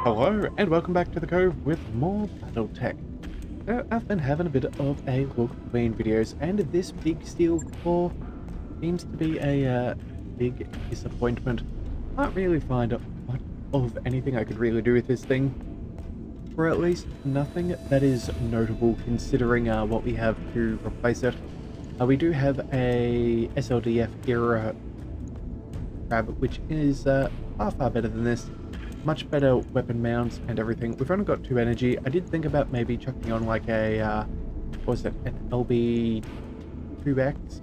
Hello and welcome back to the Cove with more Battletech. So I've been having a bit of a look between videos, and this big steel core seems to be a big disappointment. Can't really find much of anything I could really do with this thing, or at least nothing that is notable considering what we have to replace it. We do have a SLDF era crab, which is far better than this. Much better weapon mounts and everything. We've only got 2 energy. I did think about maybe chucking on like a what was it, an LB 2X,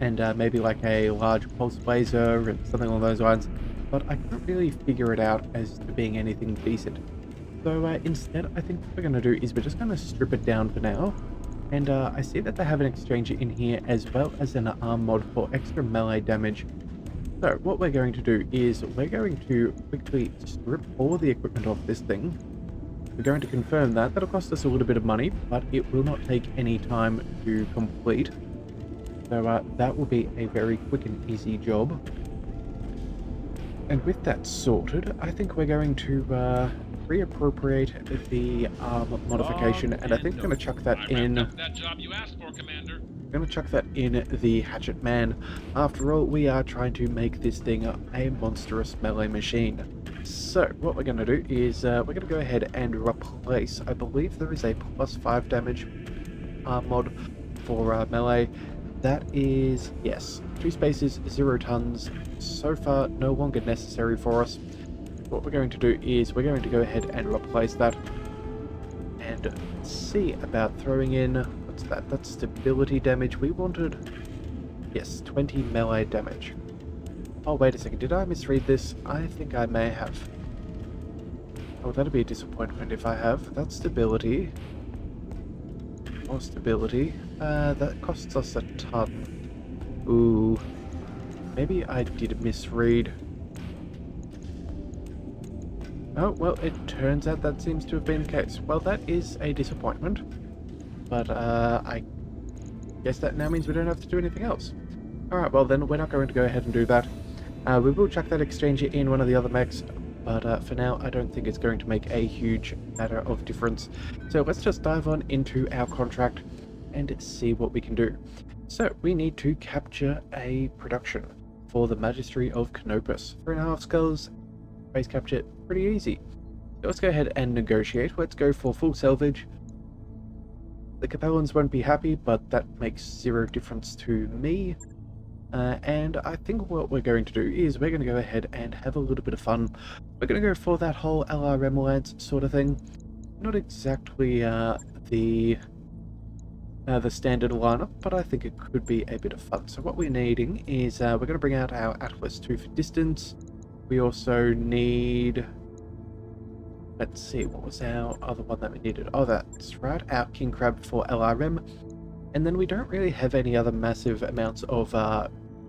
and maybe like a large pulse blazer and something along those lines, but I can't really figure it out as to being anything decent. So instead, I think what we're going to do is we're just going to strip it down for now. And I see that they have an exchanger in here as well as an arm mod for extra melee damage. So what we're going to do is we're going to quickly strip all the equipment off this thing. We're going to confirm that. That'll cost us a little bit of money, but it will not take any time to complete. So that will be a very quick and easy job. And with that sorted, I think we're going to reappropriate the arm modification, and I think we're going to chuck that in. That job you asked for, Commander. I'm going to chuck that in the Hatchet Man. After all, we are trying to make this thing a monstrous melee machine. So what we're going to do is we're going to go ahead and replace, I believe there is a +5 damage mod for melee. That is, yes, 2 spaces, 0 tons. So far, no longer necessary for us. What we're going to do is we're going to go ahead and replace that and see about throwing in, what's that? That's stability damage. We wanted, yes, 20 melee damage. Oh, wait a second. Did I misread this? I think I may have. Oh, that'd be a disappointment if I have. That's stability. More stability. That costs us a ton. Ooh. Maybe I did misread. Oh, well, it turns out that seems to have been the case. Well, that is a disappointment. But, I guess that now means we don't have to do anything else. Alright, well then, we're not going to go ahead and do that. We will chuck that exchanger in one of the other mechs, but for now, I don't think it's going to make a huge matter of difference. So let's just dive on into our contract and see what we can do. So, we need to capture a production for the Magistracy of Canopus. 3.5 skulls, base capture, pretty easy. So let's go ahead and negotiate. Let's go for full salvage. The Capellans won't be happy, but that makes 0 difference to me. And I think what we're going to do is we're going to go ahead and have a little bit of fun. We're going to go for that whole LRM lance sort of thing. Not exactly the standard lineup, but I think it could be a bit of fun. So what we're needing is we're going to bring out our Atlas 2 for distance. We also need, let's see, what was our other one that we needed? Oh, that's right, our King Crab for LRM. And then we don't really have any other massive amounts of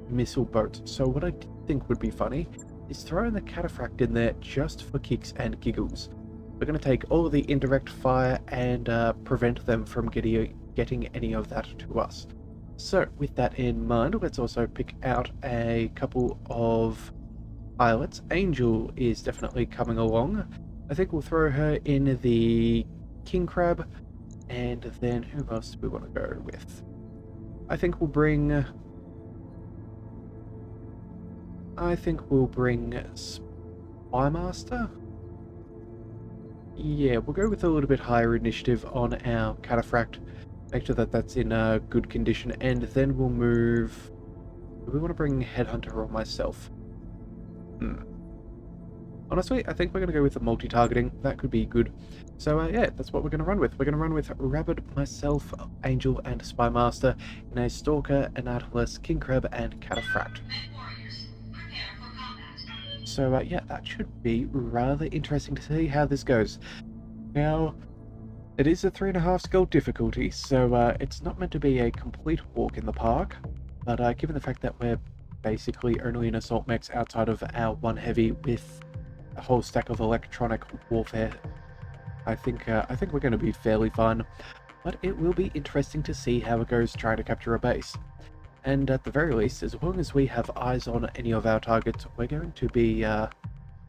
missile boats. So what I think would be funny is throwing the Cataphract in there just for kicks and giggles. We're going to take all of the indirect fire and prevent them from getting any of that to us. So with that in mind, let's also pick out a couple of pilots. Angel is definitely coming along. I think we'll throw her in the King Crab, and then who else do we want to go with? I think we'll bring Spymaster. Yeah, we'll go with a little bit higher initiative on our Cataphract. Make sure that that's in good condition, and then we'll move. Do we want to bring Headhunter or myself? Honestly, I think we're going to go with the multi-targeting. That could be good. So yeah, that's what we're going to run with. We're going to run with Rabbit, myself, Angel, and Spymaster in a Stalker, an Atlas, King Crab, and Cataphract. So yeah, that should be rather interesting to see how this goes. Now, it is a 3.5 skill difficulty, so it's not meant to be a complete walk in the park. But given the fact that we're basically only in assault mechs outside of our 1 heavy with a whole stack of electronic warfare, I think we're going to be fairly fine. But it will be interesting to see how it goes trying to capture a base. And at the very least, as long as we have eyes on any of our targets, we're going to be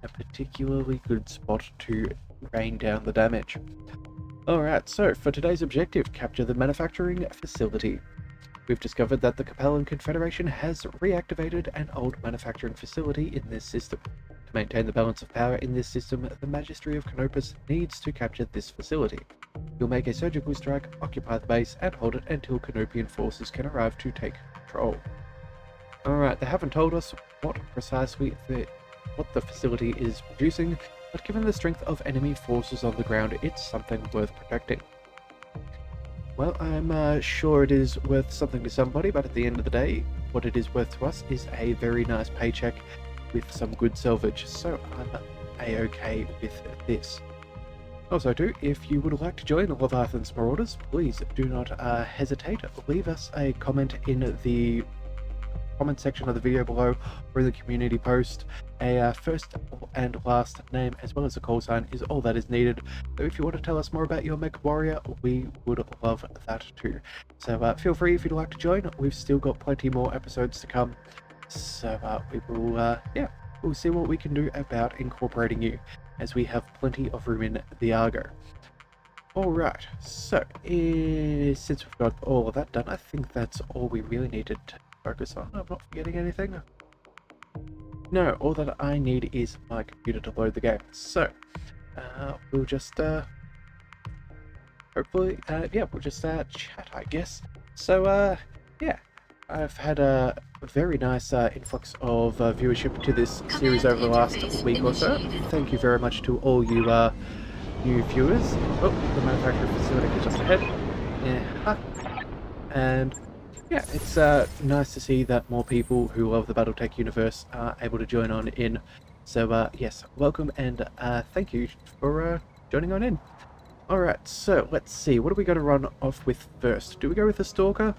a particularly good spot to rain down the damage. Alright, so for today's objective, capture the manufacturing facility. We've discovered that the Capellan Confederation has reactivated an old manufacturing facility in this system. To maintain the balance of power in this system, the Magistry of Canopus needs to capture this facility. You'll make a surgical strike, occupy the base, and hold it until Canopian forces can arrive to take control. Alright, they haven't told us what precisely what the facility is producing, but given the strength of enemy forces on the ground, it's something worth protecting. Well, I'm sure it is worth something to somebody, but at the end of the day, what it is worth to us is a very nice paycheck with some good salvage, so I'm a-okay with this. Also too, if you would like to join the Leviathan's Marauders, please do not hesitate. Leave us a comment in the comment section of the video below or in the community post. A first and last name as well as a call sign is all that is needed. So if you want to tell us more about your mech warrior, we would love that too. So feel free if you'd like to join. We've still got plenty more episodes to come. So we will, we'll see what we can do about incorporating you, as we have plenty of room in the Argo. Alright, so since we've got all of that done, I think that's all we really needed to focus on. I'm not forgetting anything. No, all that I need is my computer to load the game. So, we'll just, hopefully, we'll just chat, I guess. So, yeah, I've had a very nice influx of viewership to this series over the last week or so. Thank you very much to all you new viewers. Oh, the manufacturing facility is just ahead. Yeah, and yeah, it's nice to see that more people who love the Battletech universe are able to join on in. So yes, welcome and thank you for joining on in. Alright, so let's see, what are we going to run off with first? Do we go with the Stalker?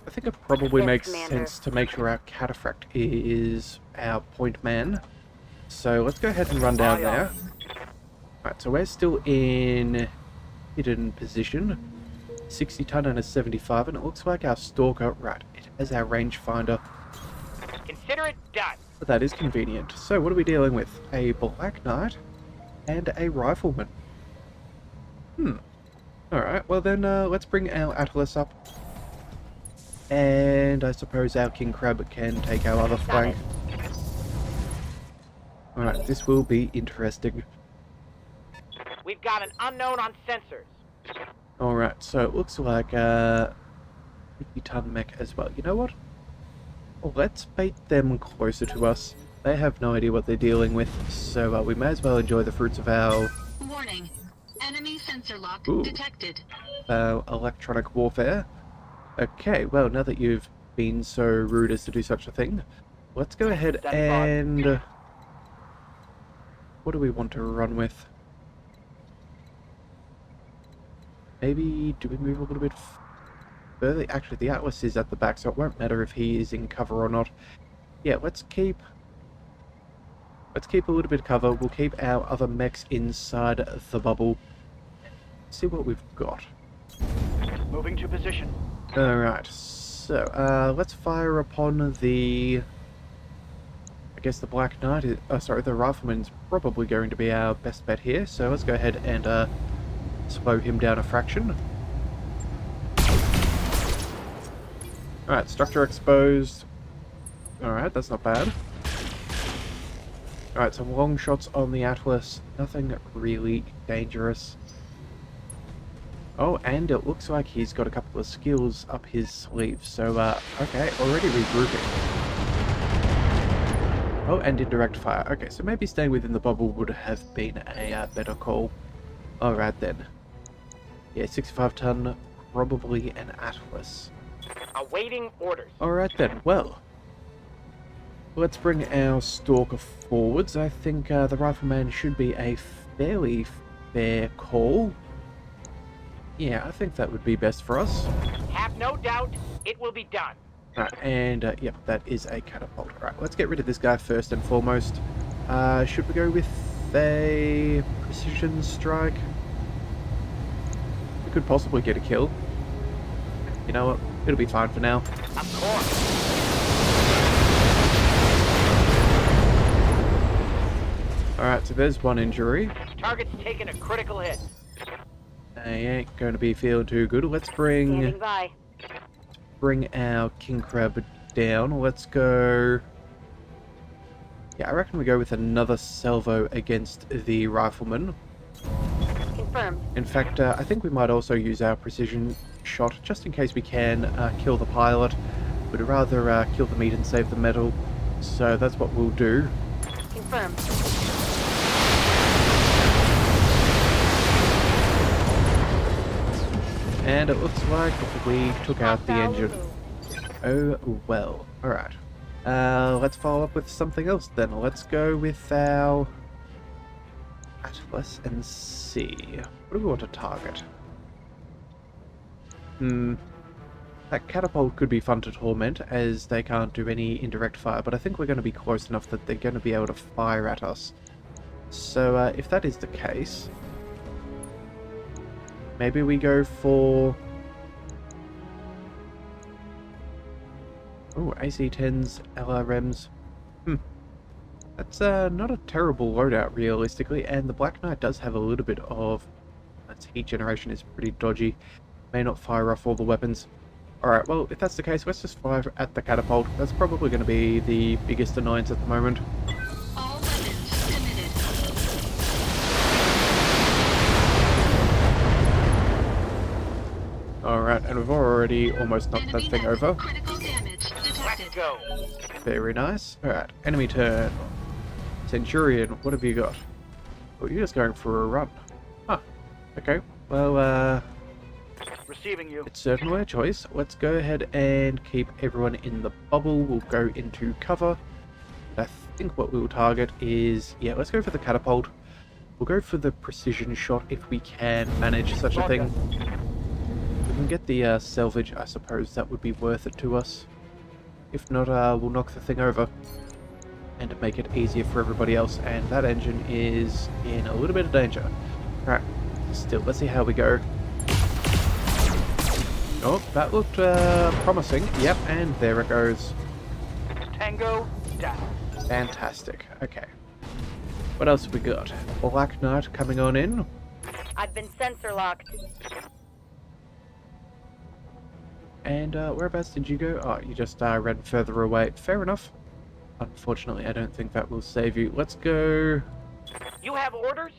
I think it probably makes sense to make sure our Cataphract is our point man. So let's go ahead and run down there. Alright, so we're still in hidden position. 60 ton and a 75, and it looks like our Stalker, right, it has our rangefinder. Consider it done. But that is convenient. So what are we dealing with? A Black Knight and a Rifleman. Alright, well then let's bring our Atlas up. And I suppose our King Crab can take our other flank. Alright, this will be interesting. We've got an unknown on sensors. Alright, so it looks like 50 ton mech as well. You know what? Well, let's bait them closer to us. They have no idea what they're dealing with, so we may as well enjoy the fruits of our... Warning. Enemy sensor lock detected. Electronic warfare. Okay, well, now that you've been so rude as to do such a thing, let's go ahead and... what do we want to run with? Maybe, do we move a little bit further? Actually, the Atlas is at the back, so it won't matter if he is in cover or not. Yeah, let's keep a little bit of cover. We'll keep our other mechs inside the bubble. See what we've got. Moving to position. Alright, so, let's fire upon the... I guess the Black Knight is... oh, sorry, the Rifleman's probably going to be our best bet here, so let's go ahead and, slow him down a fraction. Alright, structure exposed. Alright, that's not bad. Alright, some long shots on the Atlas. Nothing really dangerous. Oh, and it looks like he's got a couple of skills up his sleeve. So, okay, already regrouping. Oh, and indirect fire. Okay, so maybe staying within the bubble would have been a better call. Alright then. Yeah, 65 ton, probably an Atlas. Awaiting orders. Alright then, well. Let's bring our Stalker forwards. I think the Rifleman should be a fairly fair call. Yeah, I think that would be best for us. Have no doubt, it will be done. Right, and yep, that is a catapult. Right, let's get rid of this guy first and foremost. Should we go with a precision strike? We could possibly get a kill. You know what? It'll be fine for now. Of course. Alright, so there's one injury. Target's taking a critical hit. They ain't going to be feeling too good. Let's Standing by. bring our king crab down. Let's go... Yeah, I reckon we go with another salvo against the rifleman. Confirmed. In fact, I think we might also use our precision shot, just in case we can kill the pilot. We'd rather kill the meat and save the metal, so that's what we'll do. Confirmed. And it looks like we took out the engine. Oh well. Alright. Let's follow up with something else then. Let's go with our Atlas and see. What do we want to target? That catapult could be fun to torment, as they can't do any indirect fire, but I think we're going to be close enough that they're going to be able to fire at us. So if that is the case, maybe we go for... Oh, AC-10s, LRMs. That's not a terrible loadout, realistically, and the Black Knight does have a little bit of... Its heat generation is pretty dodgy. May not fire off all the weapons. Alright, well, if that's the case, let's just fire at the catapult. That's probably going to be the biggest annoyance at the moment. All weapons committed. Alright, and we've already almost knocked that thing over. Critical damage detected. Let's go. Very nice. Alright, enemy turn. Centurion, what have you got? Oh, you're just going for a run. Huh. Okay, well, Receiving you. it's certainly a choice. Let's go ahead and keep everyone in the bubble. We'll go into cover. I think what we'll target is... Yeah, let's go for the catapult. We'll go for the precision shot if we can manage such a thing. If we can get the salvage, I suppose that would be worth it to us. If not, we'll knock the thing over and make it easier for everybody else. And that engine is in a little bit of danger. Alright, still, let's see how we go. Oh, that looked promising. Yep, and there it goes. Tango down. Fantastic. Okay. What else have we got? Black Knight coming on in. I've been sensor locked. And whereabouts did you go? Oh, you just ran further away. Fair enough. Unfortunately, I don't think that will save you. Let's go... You have orders?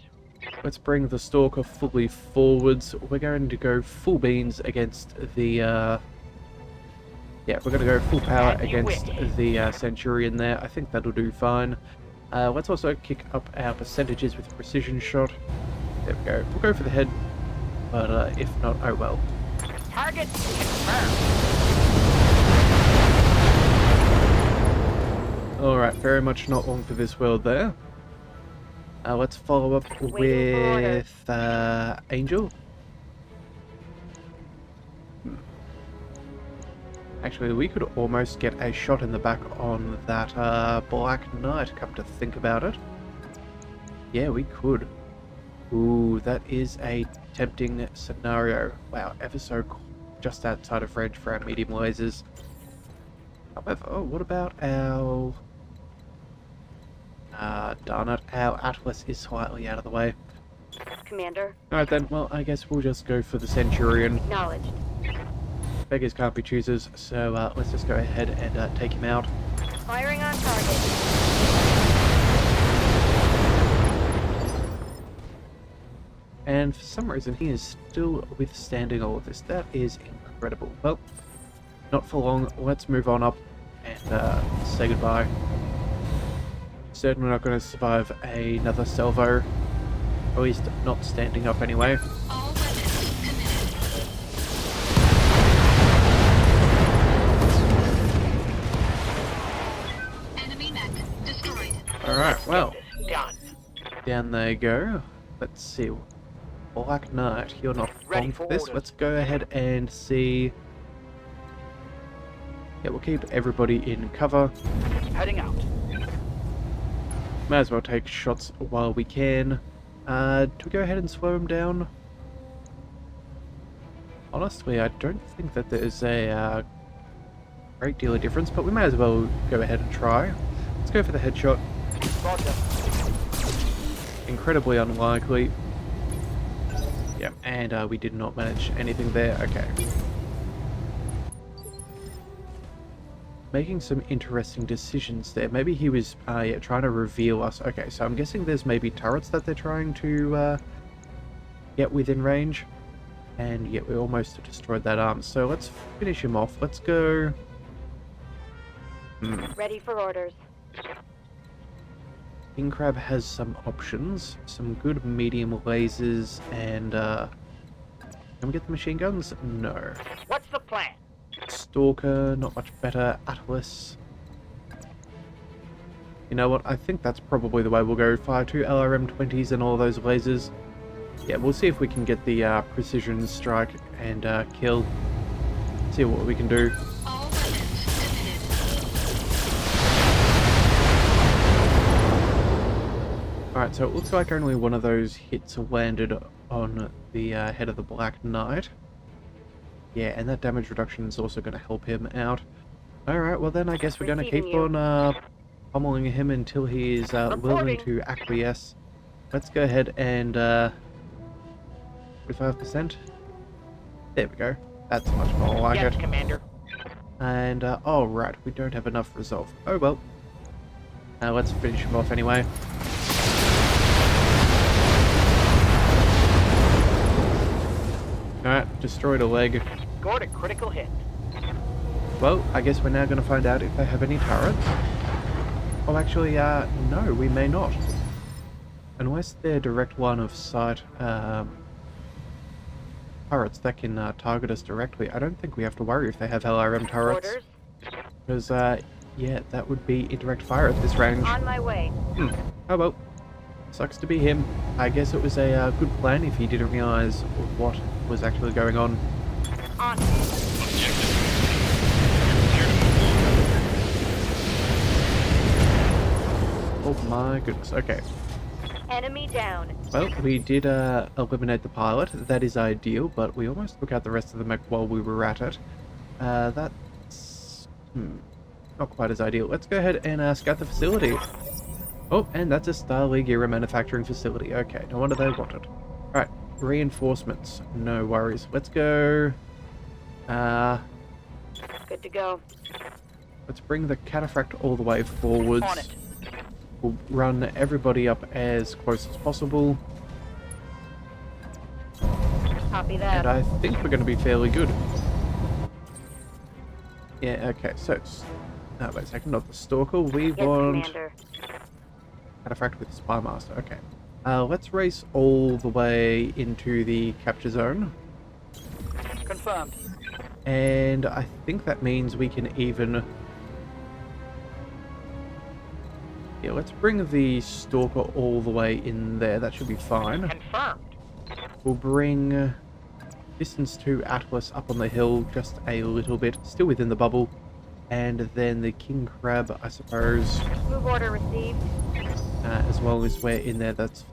Let's bring the Stalker fully forwards. We're going to go full beans against the... Yeah, we're going to go full power against the Centurion there. I think that'll do fine. Let's also kick up our percentages with precision shot. There we go. We'll go for the head, but if not, oh well. Target confirmed. Alright, very much not long for this world there. Let's follow up with Angel. Actually, we could almost get a shot in the back on that Black Knight, come to think about it. Yeah, we could. Ooh, that is a tempting scenario. Wow, ever so just outside of range for our medium lasers. However, oh, what about our... darn it, our Atlas is slightly out of the way. Commander. Alright then, well, I guess we'll just go for the Centurion. Acknowledged. Beggars can't be choosers, so let's just go ahead and take him out. Firing on target. And for some reason, he is still withstanding all of this. That is incredible. Well, not for long. Let's move on up and say goodbye. Certainly not going to survive another salvo. At least not standing up anyway. All weapons committed. Enemy mech destroyed. Alright, well, Done. down they go. Let's see. Black Knight, you're not Ready wrong for for this. orders. Let's go ahead and see. Yeah, we'll keep everybody in cover. Heading out. Might as well take shots while we can. Do we go ahead and slow him down? Honestly, I don't think that there's a great deal of difference, but we may as well go ahead and try. Let's go for the headshot. Roger. incredibly unlikely. Yeah, and we did not manage anything there. Okay. Making some interesting decisions there. Maybe he was yeah, trying to reveal us. Okay, so I'm guessing there's maybe turrets that they're trying to get within range. And yet we almost destroyed that arm. So let's finish him off. Let's go... Ready for orders. King Crab has some options. Some good medium lasers and... Can we get the machine guns? No. What's the plan? Stalker, not much better. Atlas. You know what? I think that's probably the way we'll go. Fire 2 LRM 20s and all those lasers. Yeah, we'll see if we can get the precision strike and kill. See what we can do. All weapons committed. Alright, so it looks like only one of those hits landed on the head of the Black Knight. Yeah, and that damage reduction is also going to help him out. Alright, well then I guess we're going to keep on pummeling him until he is willing to acquiesce. Let's go ahead and 45%. There we go. That's much more like Yes, it. Commander. And, oh right, we don't have enough resolve. Oh well. Let's finish him off anyway. Alright, destroyed a leg. Scored a critical hit. Well, I guess we're now going to find out if they have any turrets. Oh, actually, no, we may not. Unless they're direct line of sight turrets that can target us directly. I don't think we have to worry if they have LRM turrets. Orders. Because, yeah, that would be indirect fire at this range. On my way. Oh well. Sucks to be him. I guess it was a good plan if he didn't realize what was actually going on. On. Oh my goodness, okay. Enemy down. Well, we did eliminate the pilot. That is ideal, but we almost took out the rest of the mech while we were at it. That's... not quite as ideal. Let's go ahead and scout the facility. Oh, and that's a Star League era manufacturing facility. Okay, no wonder they want it. Alright, reinforcements. No worries. Let's go... Good to go. let's bring the cataphract all the way forwards. On it. We'll run everybody up as close as possible. Copy that. And I think we're going to be fairly good. Yeah, okay, so... no, wait a second, not the Stalker. We Yes, want... Commander. Cataphract with Spy Master, okay. Let's race all the way into the capture zone. Confirmed. And I think that means we can even... yeah, let's bring the Stalker all the way in there. That should be fine. Confirmed. We'll bring distance to Atlas up on the hill just a little bit, still within the bubble. And then the King Crab, I suppose. Move order received. As long as we're in there, that's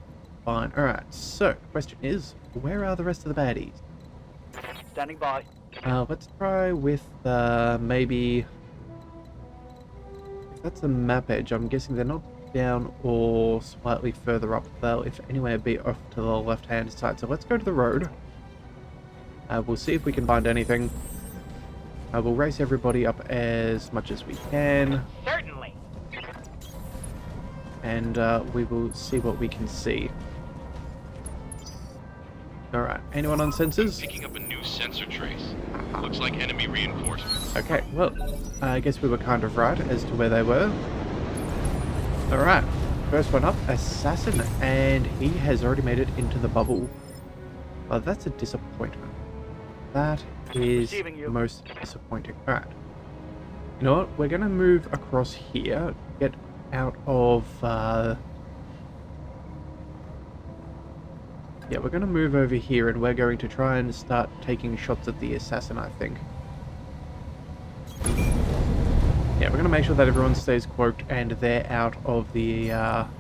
fine. Alright, so, question is, where are the rest of the baddies? Standing by. Let's try with, maybe... if that's the map edge, I'm guessing they're not down or slightly further up. They'll, if anywhere, be off to the left-hand side. So let's go to the road. We'll see if we can find anything. We'll race everybody up as much as we can. Certainly. And we will see what we can see. Alright, anyone on sensors? Picking up a new sensor trace. Looks like enemy reinforcements. Okay, well, I guess we were kind of right as to where they were. Alright, first one up, Assassin, and he has already made it into the bubble. Well, that's a disappointment. That is most disappointing. Alright. You know what? We're going to move across here, get out of... yeah, we're going to move over here, and we're going to try and start taking shots at the Assassin, I think. Yeah, we're going to make sure that everyone stays cloaked and they're out of the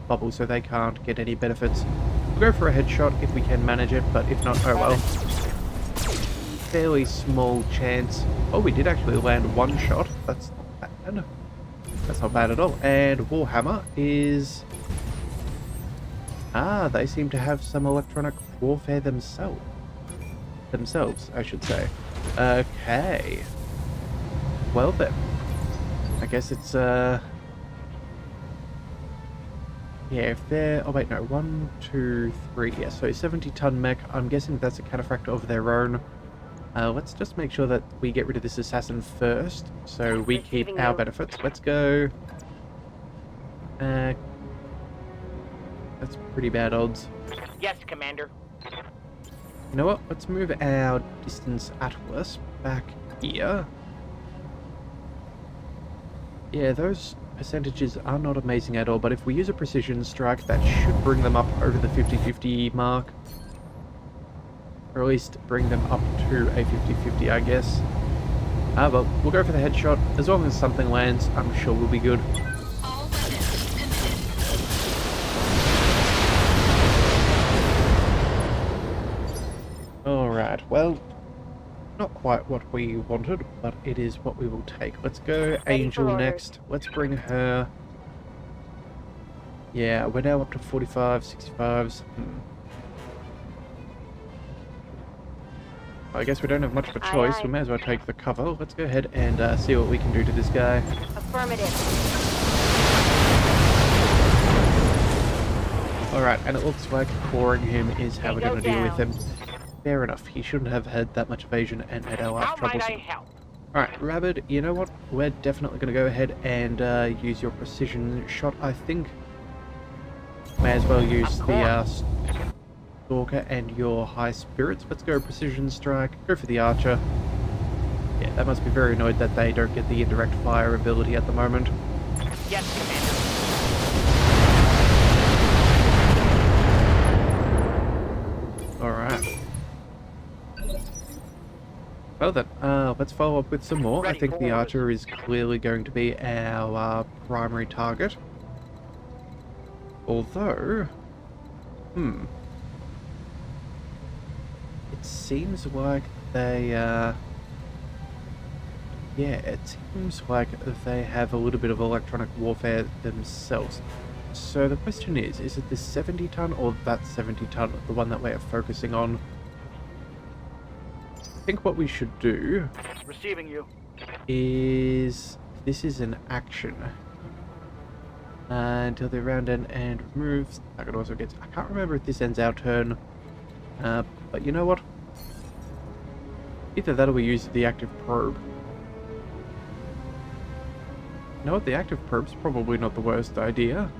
bubble so they can't get any benefits. We'll go for a headshot if we can manage it, but if not, oh well. Fairly small chance. Oh, we did actually land one shot. That's not bad. That's not bad at all. And Warhammer is... Ah, they seem to have some electronic warfare themselves. I should say. Okay. Well then. I guess it's, yeah, if they're... Oh, wait, no. 1, 2, 3. Yeah, so 70-ton mech. I'm guessing that's a cataphract of their own. Let's just make sure that we get rid of this assassin first, so we keep our benefits. Let's go. That's pretty bad odds. Yes, Commander. You know what? Let's move our distance atlas back here. Yeah, those percentages are not amazing at all, but if we use a precision strike, that should bring them up over the 50-50 mark. Or at least bring them up to a 50-50, I guess. But we'll go for the headshot. As long as something lands, I'm sure we'll be good. All weapons committed. Alright, well, not quite what we wanted, but it is what we will take. Let's go Angel next. Let's bring her... Yeah, we're now up to 45, 65s. I guess we don't have much of a choice. We may as well take the cover. Let's go ahead and see what we can do to this guy. Affirmative. Alright, and it looks like coring him is how we're going to deal with him. Fair enough. He shouldn't have had that much evasion and made our life How might I troublesome. help? Alright, Rabbit, you know what? We're definitely going to go ahead and use your precision shot, I think. May as well use the Stalker and your high spirits. Let's go precision strike. Go for the archer. Yeah, that must be very annoyed that they don't get the indirect fire ability at the moment. Yes, Commander. Alright. Well then, let's follow up with some more. I think the archer is clearly going to be our primary target. Although... It seems like they, yeah, it seems like they have a little bit of electronic warfare themselves. So the question is it this 70-ton or that 70-ton, the one that we're focusing on? I think what we should do... Receiving you. ...is... This is an action. Until the round end and removes. I could also get... I can't remember if this ends our turn. But you know what? Either that or we use the active probe. You know what? The active probe's probably not the worst idea.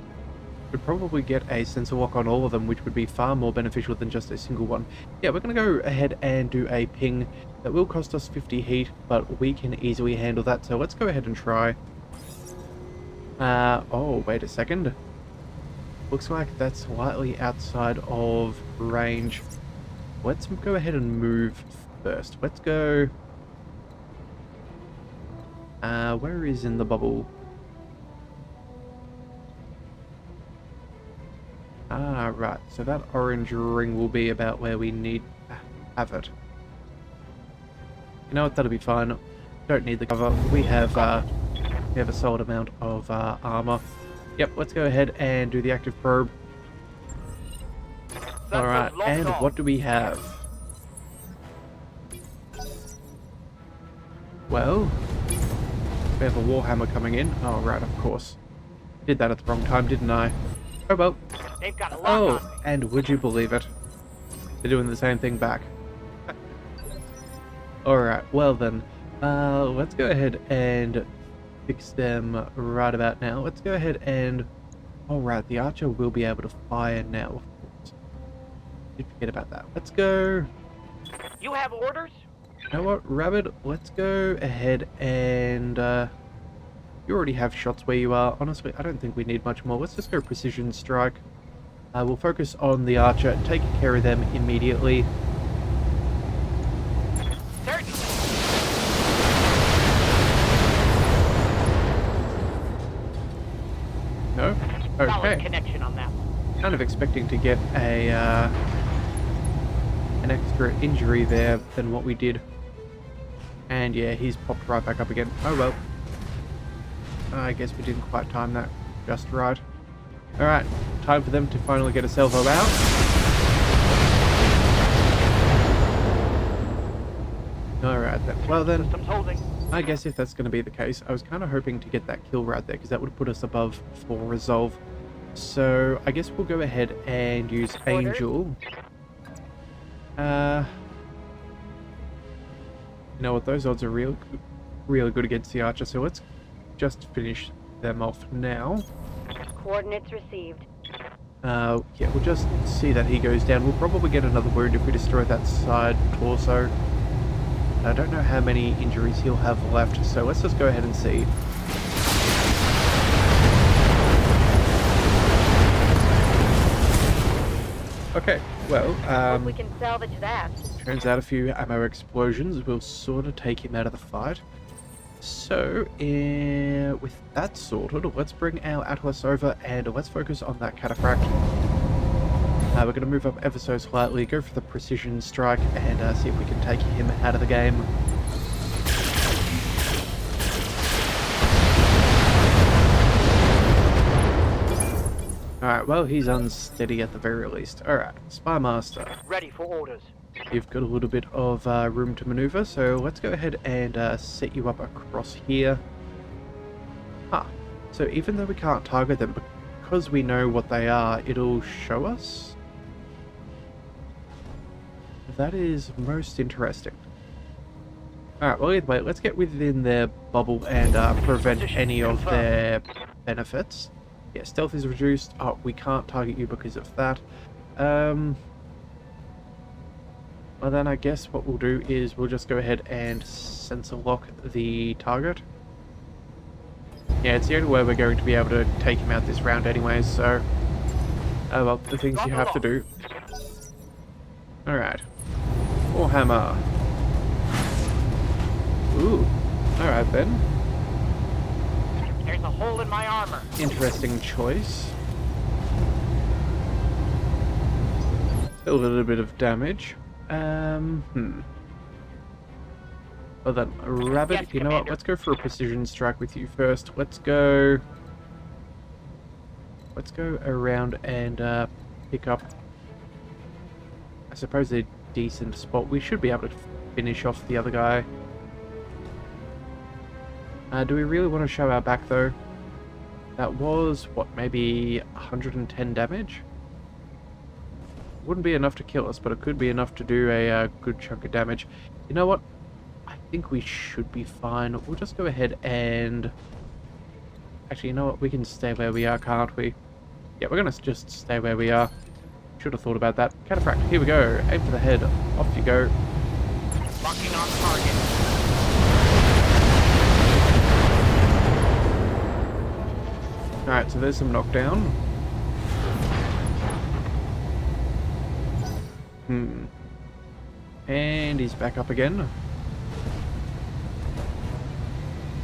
We'd probably get a sensor lock on all of them, which would be far more beneficial than just a single one. Yeah, we're going to go ahead and do a ping. That will cost us 50 heat, but we can easily handle that. So let's go ahead and try. Oh, wait a second. Looks like that's slightly outside of range. Let's go ahead and move first. Let's go... where is in the bubble? Ah, right. So that orange ring will be about where we need to have it. You know what? That'll be fine. Don't need the cover. We have a solid amount of armor. Yep, let's go ahead and do the active probe. Alright, and what do we have? Well, we have a Warhammer coming in. Oh, right, of course. Did that at the wrong time, didn't I? Oh, well. They've got a lock Oh, on me. and would you believe it? They're doing the same thing back. Alright, well then. Let's go ahead and fix them right about now. Let's go ahead and... Alright, the archer will be able to fire now. Did forget about that. Let's go... You have orders? You know what, Rabbit? Let's go ahead and... you already have shots where you are. Honestly, I don't think we need much more. Let's just go precision strike. We'll focus on the archer, take care of them immediately. Certainly. No? Solid Okay. connection on that one. Kind of expecting to get a an extra injury there than what we did. And yeah, he's popped right back up again. Oh well. I guess we didn't quite time that just right. Alright, time for them to finally get a salvo out. Alright then, well then, Systems holding. I guess if that's going to be the case, I was kind of hoping to get that kill right there, because that would put us above for resolve. So, I guess we'll go ahead and use Angel. You know what, those odds are really good against the Archer, so let's just finish them off now. Coordinates received. Yeah, we'll just see that he goes down. We'll probably get another wound if we destroy that side torso. I don't know how many injuries he'll have left, so let's just go ahead and see. Okay, well, Hope we can salvage that. turns out a few ammo explosions will sort of take him out of the fight. So, with that sorted, let's bring our Atlas over and let's focus on that cataphract. We're going to move up ever so slightly, go for the precision strike, and see if we can take him out of the game. Alright, well, he's unsteady at the very least. Alright, Spy Master. Ready for orders. You've got a little bit of room to maneuver, so let's go ahead and set you up across here. So even though we can't target them, because we know what they are, it'll show us? That is most interesting. Alright, well either way, let's get within their bubble and prevent any of their benefits. Yeah, stealth is reduced. Oh, we can't target you because of that. Well then I guess what we'll do is we'll just go ahead and sensor lock the target. Yeah, it's the only way we're going to be able to take him out this round anyways, so... Oh well, the things you have to do. Alright. Warhammer. Ooh. Alright then. There's a hole in my armor. Interesting choice. A little bit of damage. Well then, Rabbit, Yes, you know what, Commander. let's go for a precision strike with you first. Let's go around and pick up, I suppose, a decent spot. We should be able to finish off the other guy. Do we really want to show our back though? That was, what, maybe 110 damage? Wouldn't be enough to kill us, but it could be enough to do a good chunk of damage. You know what? I think we should be fine. We'll just go ahead and... Actually, you know what? We can stay where we are, can't we? Yeah, we're going to just stay where we are. Should have thought about that. Cataphract, here we go. Aim for the head. Off you go. Locking on target. Alright, so there's some knockdown. And he's back up again.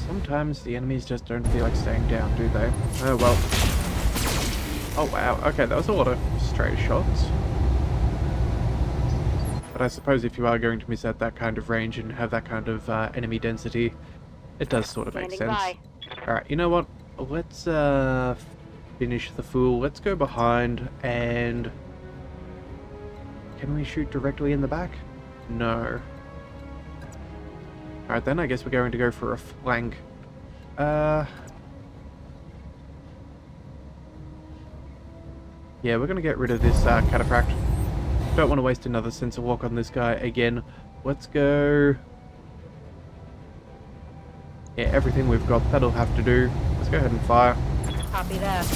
Sometimes the enemies just don't feel like staying down, do they? Oh well. Oh wow, okay, that was a lot of stray shots. But I suppose if you are going to miss at that kind of range and have that kind of enemy density, it does sort of make Standing sense. by. Alright, you know what? Let's finish the fool. Let's go behind and... Can we shoot directly in the back? No. Alright then, I guess we're going to go for a flank. Yeah, we're going to get rid of this cataphract. Don't want to waste another sensor walk on this guy again. Let's go... Yeah, everything we've got, that'll have to do. Let's go ahead and fire. Copy that.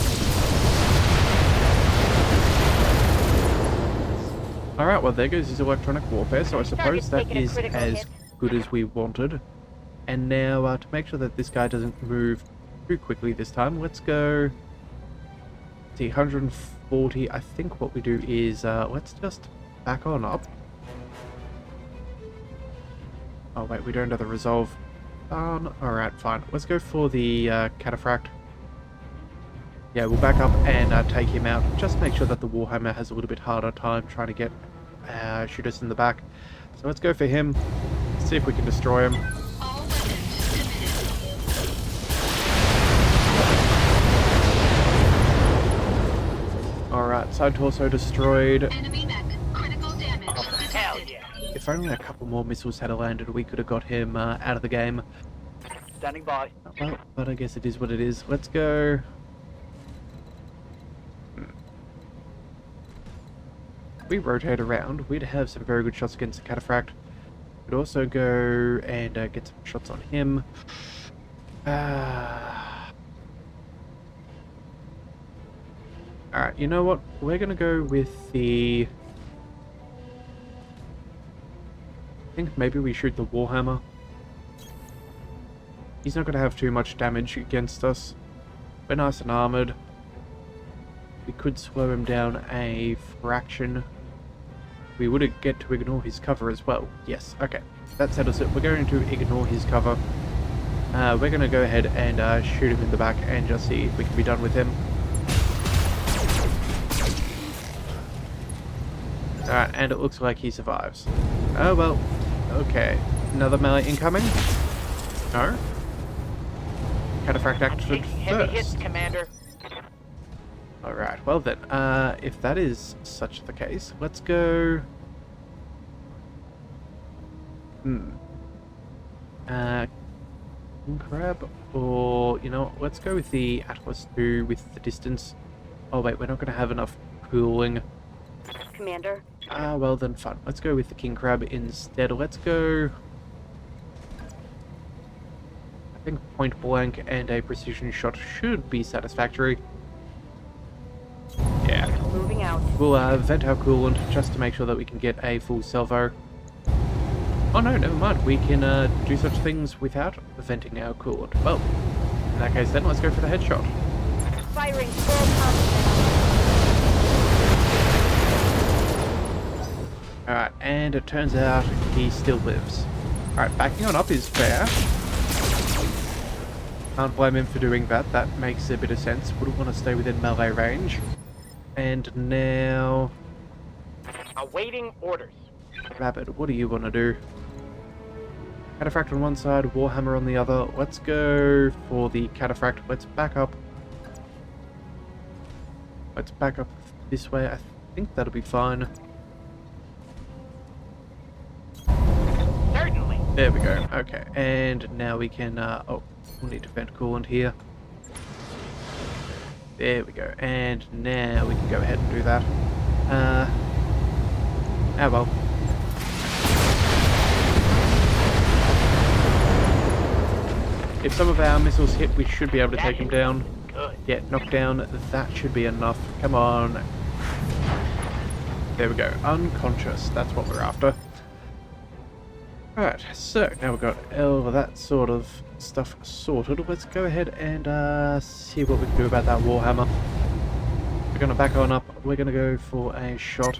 Alright, well there goes his electronic warfare, so I suppose Target's that taking a is critical as hit. good as we wanted. And now, to make sure that this guy doesn't move too quickly this time, let's go... See, 140, I think what we do is, let's just back on up. Oh wait, we don't have the resolve. Alright, fine. Let's go for the cataphract. Yeah, we'll back up and take him out. Just make sure that the Warhammer has a little bit harder time trying to get shoot us in the back. So let's go for him. See if we can destroy him. All weapons committed. side torso destroyed. Enemy mech. Critical damage Hell detected. yeah. If only a couple more missiles had landed, we could have got him out of the game. Standing by. Well, but I guess it is what it is. Let's go. If we rotate around, we'd have some very good shots against the Cataphract. We'd also go and get some shots on him. Alright, you know what? We're gonna go with the... I think maybe we shoot the Warhammer. He's not gonna have too much damage against us. We're nice and armored. We could slow him down a fraction. We would get to ignore his cover as well. Yes, okay. That settles it. We're going to ignore his cover. We're going to go ahead and shoot him in the back and just see if we can be done with him. Alright, and it looks like he survives. Oh well, okay. Another melee incoming? No? Cataphract acted Heavy hits, first. Commander. Alright, well then, if that is such the case, let's go... Crab, or, you know, let's go with the Atlas 2 with the distance. Oh wait, we're not going to have enough cooling. Commander. Well then, fun. Let's go with the King Crab instead. Let's go... I think point blank and a precision shot should be satisfactory. Yeah. Moving out. We'll vent our coolant just to make sure that we can get a full salvo. Oh no, never mind. We can do such things without venting our coolant. Well, in that case then, let's go for the headshot. Firing full complement. Alright, and it turns out he still lives. Alright, backing on up is fair. Can't blame him for doing that. That makes a bit of sense. Wouldn't want to stay within melee range. And now... Awaiting orders. Rapid, what do you want to do? Cataphract on one side, Warhammer on the other. Let's go for the Cataphract. Let's back up. Let's back up this way. I think that'll be fine. Certainly. There we go. Okay, and now we can... oh, we'll need to vent coolant here. There we go. And now we can go ahead and do that. Oh well. If some of our missiles hit, we should be able to take him down. Good. Yeah, knockdown. That should be enough. Come on. There we go. Unconscious. That's what we're after. Alright, so now we've got all of that sort of stuff sorted. Let's go ahead and see what we can do about that Warhammer. We're going to back on up. We're going to go for a shot.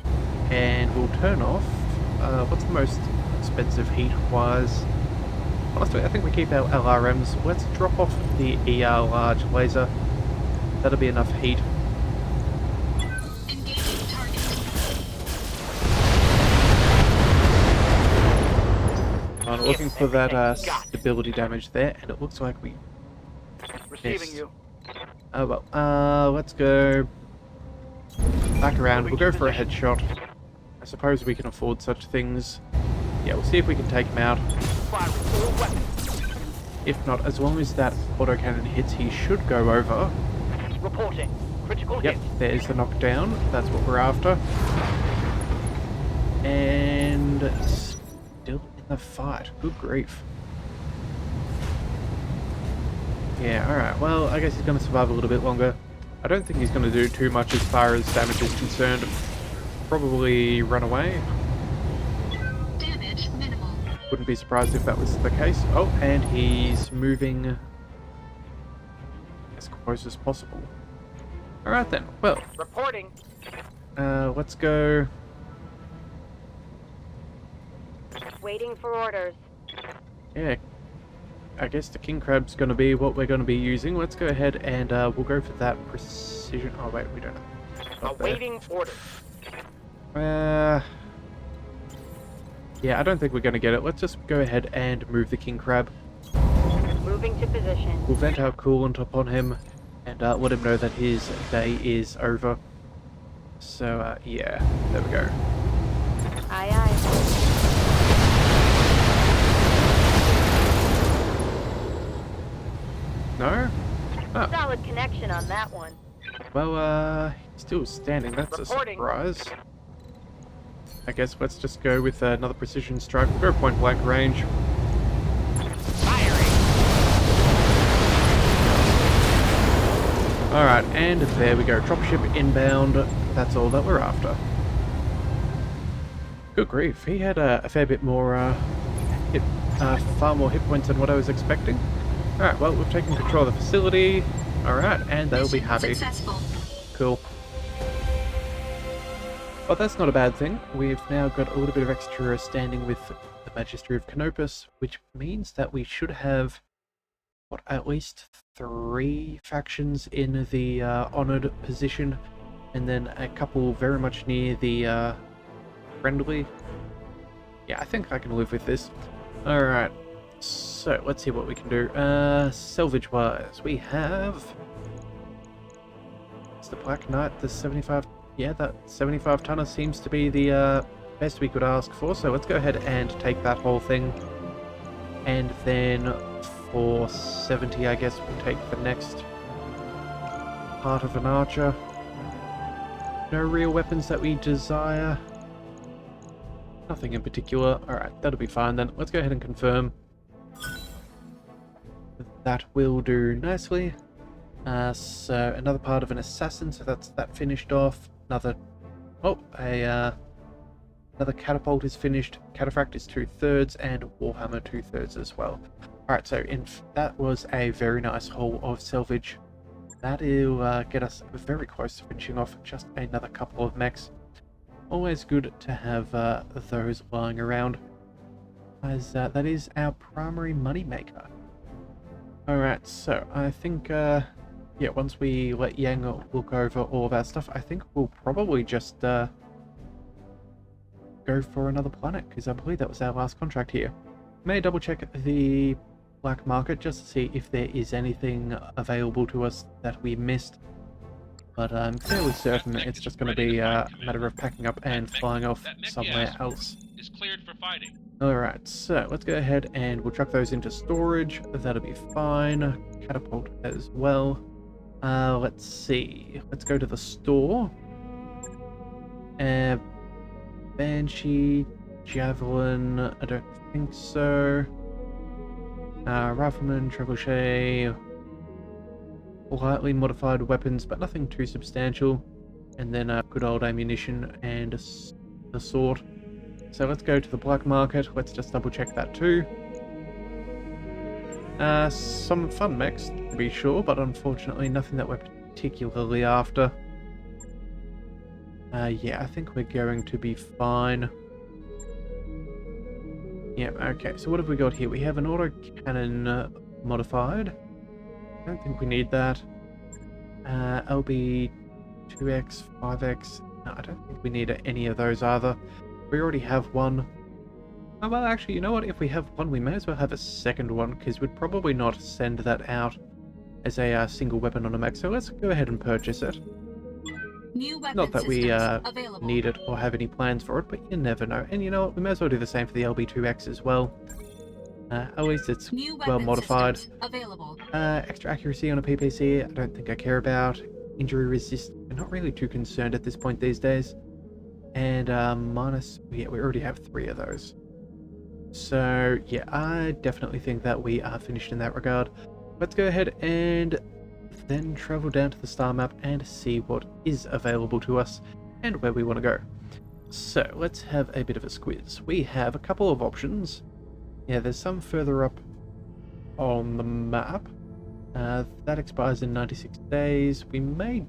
And we'll turn off... what's the most expensive heat-wise? Honestly, I think we keep our LRMs. Let's drop off the ER large laser. That'll be enough heat. Engaging target. I'm looking for that stability damage there, and it looks like we Receiving missed. you. Oh well, let's go back around. We'll go for a headshot. I suppose we can afford such things. Yeah, we'll see if we can take him out. Firing all weapons. If not, as long as that autocannon hits, he should go over. Reporting. Critical Yep, hit. there's the knockdown. That's what we're after. And still in the fight. Good grief. Yeah, alright. Well, I guess he's going to survive a little bit longer. I don't think he's going to do too much as far as damage is concerned. Probably run away. Damage minimal. Wouldn't be surprised if that was the case. Oh, and he's moving as close as possible. Alright then, well, Reporting. let's go. Waiting for orders. Yeah, I guess the King Crab's going to be what we're going to be using. Let's go ahead and we'll go for that precision. Oh wait, we don't have. Not there. Awaiting orders. Yeah, I don't think we're going to get it. Let's just go ahead and move the King Crab. Moving to position. We'll vent our coolant upon him and let him know that his day is over. So, yeah, there we go. Aye, aye. No? Oh, Solid connection on that one. well, he's still standing. That's Reporting. a surprise. I guess let's just go with another precision strike. We'll go point blank range. Firing. Alright, and there we go. Dropship inbound. That's all that we're after. Good grief. He had a fair bit more, far more hit points than what I was expecting. Alright, well, we've taken control of the facility. Alright, and they'll be happy. Successful. Cool. But that's not a bad thing. We've now got a little bit of extra standing with the Magistry of Canopus, which means that we should have, what, at least 3 factions in the honoured position, and then a couple very much near the friendly. Yeah, I think I can live with this. Alright, so let's see what we can do. Salvage-wise, we have... It's the Black Knight, the 75... Yeah, that 75 tonner seems to be the best we could ask for, so let's go ahead and take that whole thing. And then for 70, I guess we'll take the next part of an archer. No real weapons that we desire. Nothing in particular. Alright, that'll be fine then. Let's go ahead and confirm. That will do nicely. So another part of an assassin, so that's that finished off. Another, another catapult is finished. Cataphract is 2/3 and Warhammer 2/3 as well. Alright, so that was a very nice haul of salvage. That'll get us very close to finishing off just another couple of mechs. Always good to have those lying around, as that is our primary money maker. Alright, so I think yeah, once we let Yang look over all of our stuff, I think we'll probably just go for another planet, because I believe that was our last contract here. May double check the black market just to see if there is anything available to us that we missed, but I'm fairly certain it's just going to be a matter of packing up and flying off somewhere else. Is cleared for fighting. Alright, so let's go ahead and we'll chuck those into storage. That'll be fine. Catapult as well. Let's see. Let's go to the store. Banshee, Javelin, I don't think so. Rifleman, Trebuchet, lightly modified weapons, but nothing too substantial. And then good old ammunition and the sword. So let's go to the black market. Let's just double check that too. Some fun mechs, to be sure, but unfortunately nothing that we're particularly after. Yeah, I think we're going to be fine. Yeah, okay, so what have we got here? We have an autocannon modified. I don't think we need that. LB 2X, 5X. No, I don't think we need any of those either. We already have one. Oh, well, actually, you know what? If we have one, we may as well have a second one, because we'd probably not send that out as a single weapon on a mech. So let's go ahead and purchase it. New weapon Not that we available. need it or have any plans for it, but you never know. And you know what? We may as well do the same for the LB2X as well. At least it's New well weapon modified. available. Extra accuracy on a PPC, I don't think I care about. Injury resist, we're not really too concerned at this point these days. And minus, yeah, we already have 3 of those. So yeah, I definitely think that we are finished in that regard. Let's go ahead and then travel down to the star map and see what is available to us and where we want to go. So let's have a bit of a squiz. We have a couple of options. Yeah, there's some further up on the map. That expires in 96 days. We may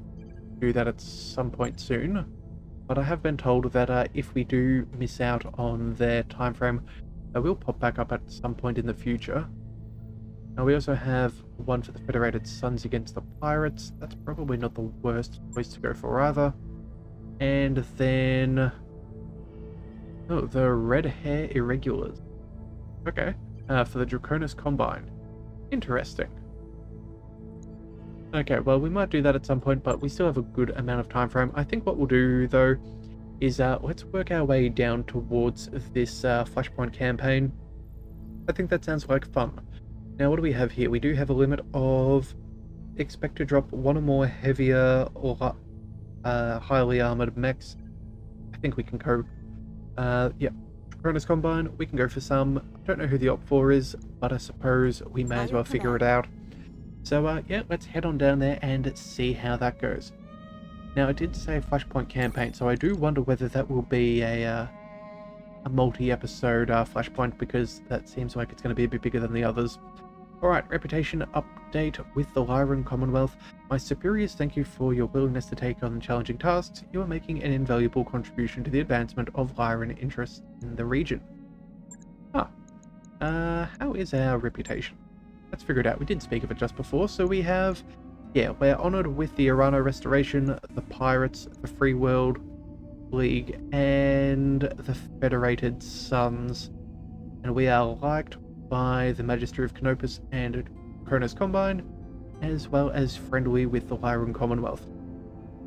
do that at some point soon, but I have been told that if we do miss out on their time frame, they will pop back up at some point in the future. Now we also have one for the Federated Suns against the Pirates. That's probably not the worst choice to go for either. And then... oh, the Red Hair Irregulars. Okay, for the Draconis Combine. Interesting. Okay, well, we might do that at some point, but we still have a good amount of time frame. I think what we'll do, though, is let's work our way down towards this Flashpoint campaign. I think that sounds like fun. Now, what do we have here? We do have a limit of expect to drop one or more heavier or highly armored mechs. I think we can go, yeah, Cronus Combine, we can go for some. I don't know who the Op4 is, but I suppose we may as well figure it out. So, yeah, let's head on down there and see how that goes. Now, I did say Flashpoint campaign, so I do wonder whether that will be a multi-episode Flashpoint, because that seems like it's going to be a bit bigger than the others. Alright, reputation update with the Lyran Commonwealth. My superiors thank you for your willingness to take on challenging tasks. You are making an invaluable contribution to the advancement of Lyran interests in the region. How is our reputation? Let's figure it out. We did speak of it just before, so we have... Yeah, we're honoured with the Arano Restoration, the Pirates, the Free World League, and the Federated Suns. And we are liked by the Magister of Canopus and Cronus Combine, as well as friendly with the Lyran Commonwealth.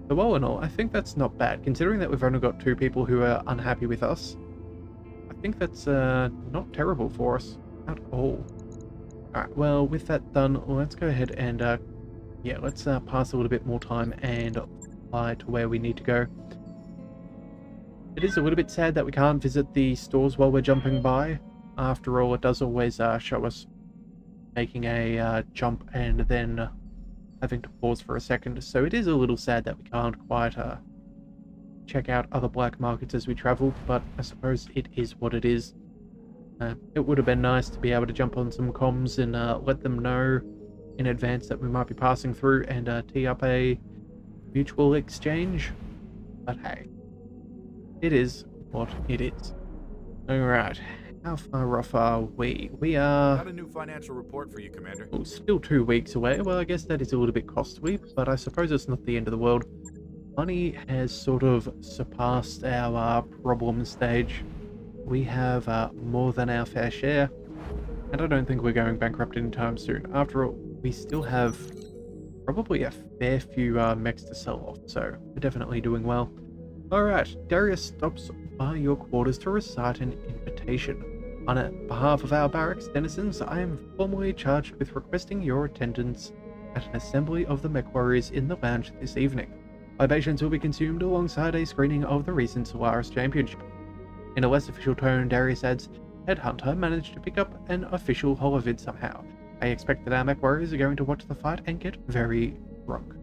So all in all, I think that's not bad, considering that we've only got 2 people who are unhappy with us. I think that's not terrible for us at all. Alright, well, with that done, let's go ahead and yeah, let's pass a little bit more time and fly to where we need to go. It is a little bit sad that we can't visit the stores while we're jumping by. After all, it does always show us making a jump and then having to pause for a second. So it is a little sad that we can't quite check out other black markets as we travel, but I suppose it is what it is. It would have been nice to be able to jump on some comms and let them know in advance that we might be passing through and tee up a mutual exchange. But hey, it is what it is. Alright, how far off are we? We are... Got a new financial report for you, Commander. Oh, still 2 weeks away. Well, I guess that is a little bit costly, but I suppose it's not the end of the world. Money has sort of surpassed our problem stage. We have more than our fair share, and I don't think we're going bankrupt anytime soon. After all, we still have probably a fair few mechs to sell off, so we're definitely doing well. Alright, Darius stops by your quarters to recite an invitation. On behalf of our barracks denizens, I am formally charged with requesting your attendance at an assembly of the MechWarriors in the lounge this evening. Libations will be consumed alongside a screening of the recent Solaris Championship. In a less official tone, Darius adds, Headhunter managed to pick up an official holovid somehow. I expect that our MechWarriors are going to watch the fight and get very drunk.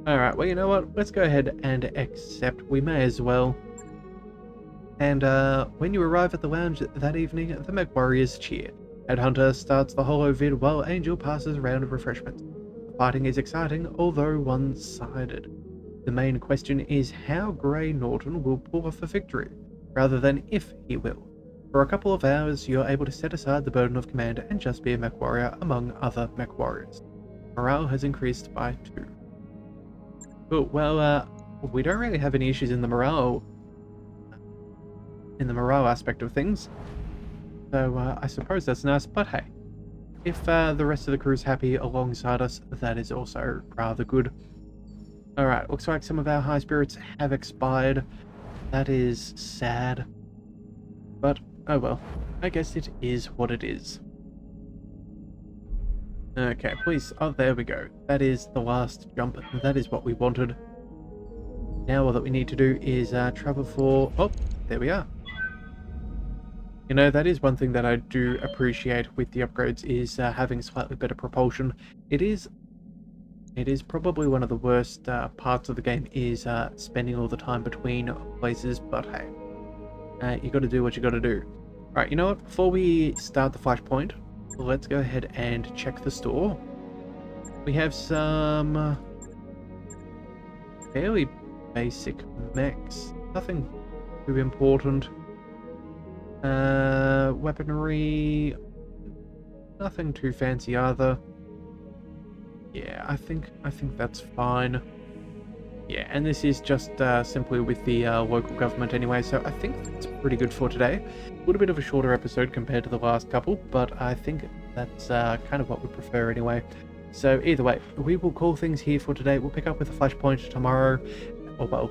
Alright, well, you know what? Let's go ahead and accept. We may as well. And when you arrive at the lounge that evening, the MechWarriors cheer. Headhunter starts the holovid while Angel passes around refreshments. The fighting is exciting, although one-sided. The main question is how Grey Norton will pull off a victory, rather than if he will. For a couple of hours, you're able to set aside the burden of command and just be a MechWarrior among other MechWarriors. Morale has increased by 2. Cool, well, we don't really have any issues in the morale aspect of things. So, I suppose that's nice, but hey, if the rest of the crew's happy alongside us, that is also rather good. Alright, looks like some of our high spirits have expired. That is sad. But, oh well, I guess it is what it is. Okay, please, oh there we go. That is the last jump, that is what we wanted. Now all that we need to do is travel for... Oh, there we are. You know, that is one thing that I do appreciate with the upgrades, is having slightly better propulsion. It is probably one of the worst parts of the game, is spending all the time between places, but hey, you got to do what you got to do. Right, you know what? Before we start the flashpoint, let's go ahead and check the store. We have some fairly basic mechs, nothing too important. Weaponry, nothing too fancy either. Yeah, I think that's fine. Yeah, and this is just simply with the local government anyway, so I think that's pretty good for today. A little bit of a shorter episode compared to the last couple, but I think that's kind of what we prefer anyway. So either way, we will call things here for today. We'll pick up with a Flashpoint tomorrow, or well,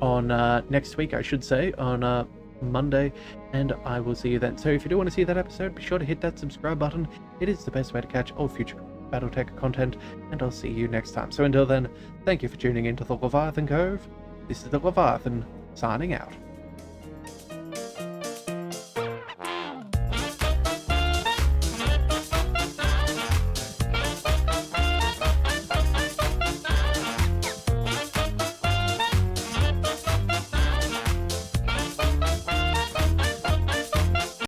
on next week, I should say, on Monday, and I will see you then. So if you do want to see that episode, be sure to hit that subscribe button. It is the best way to catch all future Battletech content, and I'll see you next time. So until then, thank you for tuning in to the Leviathan Cove. This is the Leviathan, signing out.